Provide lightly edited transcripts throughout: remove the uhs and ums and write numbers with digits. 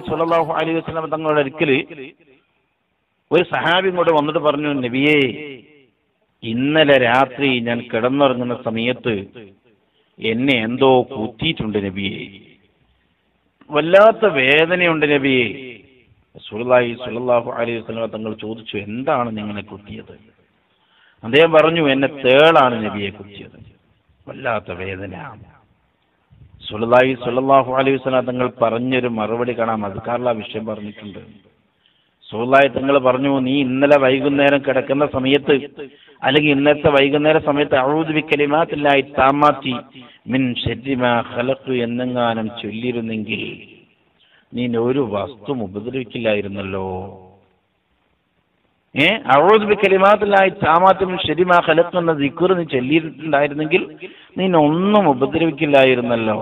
സ്വല്ലല്ലാഹു അലൈഹി വസല്ലം തങ്ങളുടെ അടുക്കൽ ഒരു സഹാബി ഇങ്ങോട്ട് വന്നിട്ട് പറഞ്ഞു, നബിയേ, ഇന്നലെ രാത്രി ഞാൻ കിടന്നുറങ്ങുന്ന സമയത്ത് എന്നെ എന്തോ കുത്തിയിട്ടുണ്ട് നബിയേ, വല്ലാത്ത വേദനയുണ്ട് നബിയേ. റസൂലുള്ളാഹി സ്വല്ലല്ലാഹു അലൈഹി വസല്ലം തങ്ങൾ ചോദിച്ചു, എന്താണ് നിങ്ങളെ കുത്തിയത്? അദ്ദേഹം പറഞ്ഞു, എന്നെ തേളാണ് നബിയെ കുത്തിയത്, വല്ലാത്ത വേദന. റസൂലുള്ളാഹി സ്വല്ലല്ലാഹു അലൈഹി വസല്ലം തങ്ങൾ പറഞ്ഞൊരു മറുപടി കാണാം. അദ്കാറിൽ ആ വിഷയം പറഞ്ഞിട്ടുണ്ട്. റസൂലുള്ളാഹി തങ്ങൾ പറഞ്ഞു, നീ ഇന്നലെ വൈകുന്നേരം കിടക്കുന്ന സമയത്ത് അല്ലെങ്കിൽ ഇന്നത്തെ വൈകുന്നേര സമയത്ത് അഊദു ബികലിമാത്തില്ലാഹി താമ്മാത്തി മിൻ ശർരി മാ ഖലഖ് എന്നെങ്ങാനും ചൊല്ലിയിരുന്നെങ്കിൽ നീ ഒരു വസ്തു ഉപദ്രവിക്കില്ലായിരുന്നല്ലോ. അഊദു ബികലിമാത്തില്ലാഹി താമ്മാത്തി മിൻ ശർരി മാ ഖലഖ് എന്ന ദിക്ർ നീ ചൊല്ലിയിട്ടുണ്ടായിരുന്നെങ്കിൽ നീ ഒന്നും ഉപദ്രവിക്കില്ലായിരുന്നല്ലോ.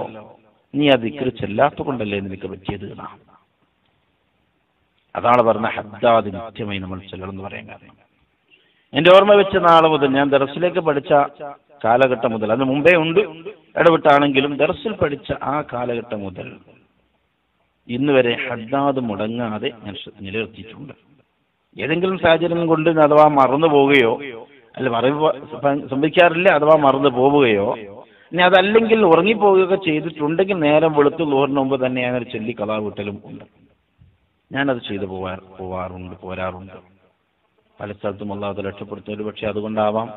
നീ ആ ദിക്ർ ചെല്ലാത്ത കൊണ്ടല്ലേ നിനക്ക് പറ്റിയത്. അതാണ് പറഞ്ഞ ഹദ്ദാദ് നിത്യമായി നമ്മൾ ചൊല്ലണം എന്ന് പറയാൻ കാരണം. എന്റെ ഓർമ്മ വെച്ച നാളെ മുതൽ, ഞാൻ ദർസിലേക്ക് പഠിച്ച കാലഘട്ടം മുതൽ, അതിന് മുമ്പേ ഉണ്ട് ഇടവിട്ടാണെങ്കിലും, ദർസിൽ പഠിച്ച ആ കാലഘട്ടം മുതൽ ഇന്ന് വരെ ഹദ്ദാദ് മുടങ്ങാതെ ഞാൻ നിലനിർത്തിയിട്ടുണ്ട്. ഏതെങ്കിലും സാഹചര്യം കൊണ്ട് അഥവാ മറന്നു പോവുകയോ, അല്ല സംഭവിക്കാറില്ല, അഥവാ മറന്നു പോവുകയോ, ഇനി അതല്ലെങ്കിൽ ഉറങ്ങിപ്പോവുകയൊക്കെ ചെയ്തിട്ടുണ്ടെങ്കിൽ നേരം വെളുത്ത് ളുഹറിന് മുമ്പ് തന്നെ ഞാനൊരു ചൊല്ലി ഖളാ വീട്ടലും ഉണ്ട്. ഞാനത് ചെയ്തു പോരാറുണ്ട്. പല സ്ഥലത്തും അല്ലാഹു രക്ഷപ്പെടുത്തും. ഒരു പക്ഷെ അതുകൊണ്ടാവാം